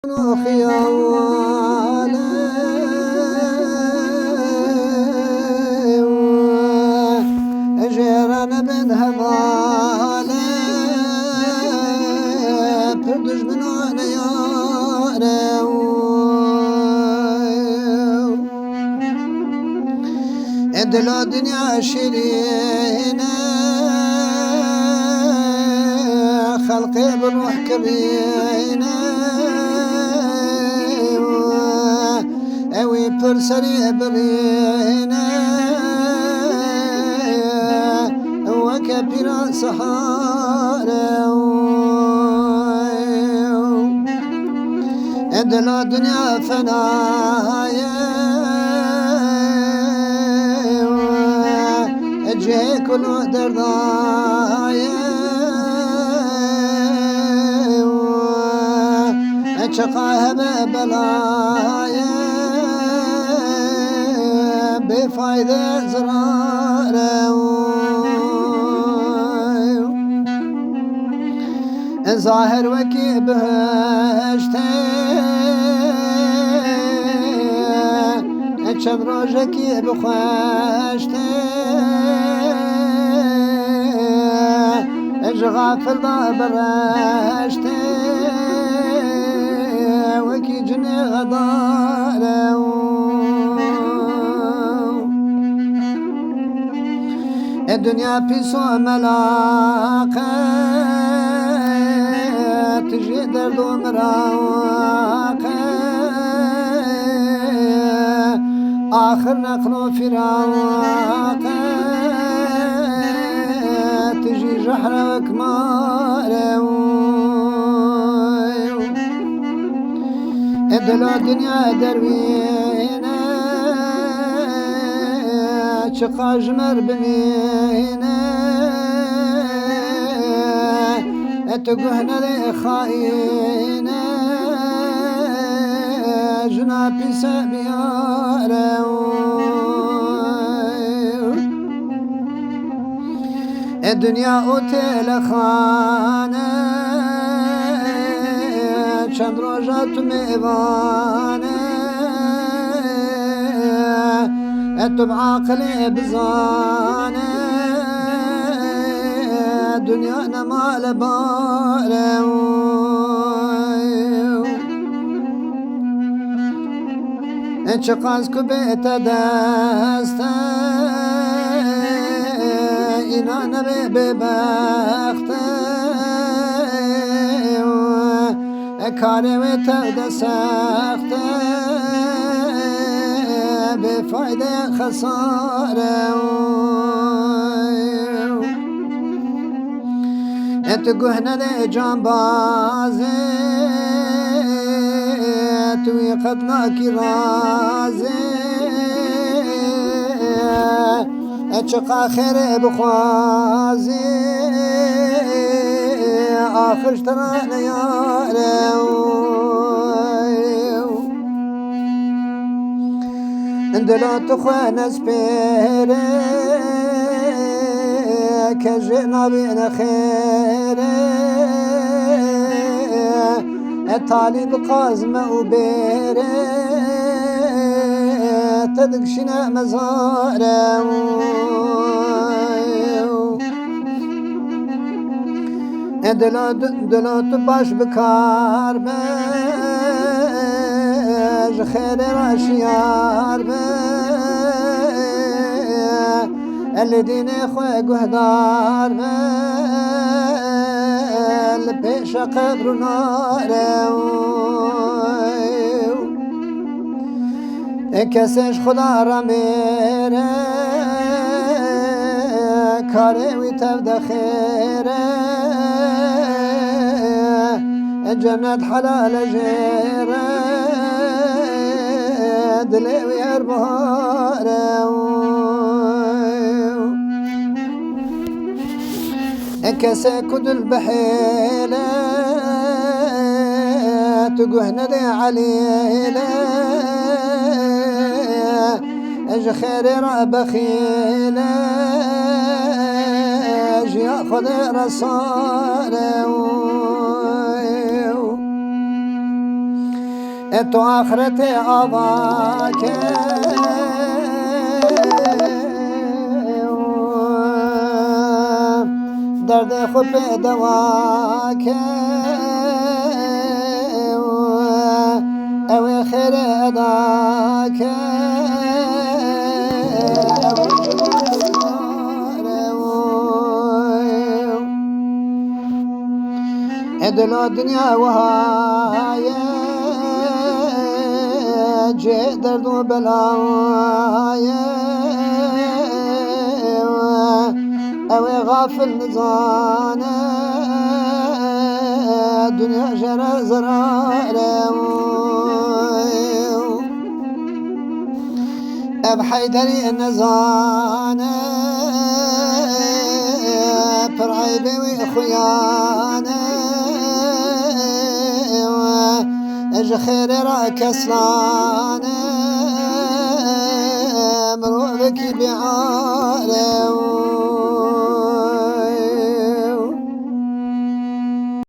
جيران بن هبالة بردش من عياره ادلا دنيا شيرينه خلقي بروح كرينه اوي برسري برينه وكبير صحاري ادلا دنيا فنايا اجي كل دردايا اشقاها ببلايا بفايدة زرارة ظاهر وكي بهشتي چند روزکی بخوشتی اج غافل دا برشتی وکی جنی غداره الدنيا بيسو ملاقه تجي درد ومراقه آخر نقل فراقه تجي جحر وكماره ادلا دنيا دروينه شقا جمر بمينه اتقهنا لي خاينه جنابي سبياره الدنيا اوتيل خانه چند روزات ميوانه اتو بعقلي بزانه دنيا نمال باره انشقاز كبيت دسته اینا نبی ببخته کاری و تود سخته بفایده خساره انت گهنه ده جانبازه توی قدناکی رازه اتشقا خير بخوازي آخر اشترانا يارو اندلا تخوانا سبيري كجئنا بينا خيري الطالب قازمة وبيري تدقشنا مزاره دلات باش بکار بج خیر راشیار بج الدین خواه گهدار بج پیش قبر ناره کسش خدا را میره کاری وی تبد خیره جنت حلال جیره دلی وی ارباره کسی کدل بحیله تقهن دي عليله اج خير بخيله اج ياخذ رصاله انتو آخرتي أضاك درد خب دواك أو خير أداك ادلو الدنيا وهاي جي درد وبلاي او غافل نزانه دنيا جرى زراره بحيدري النزانه برعيبي وخيانه اج خير راك سلانه مروبك بعاله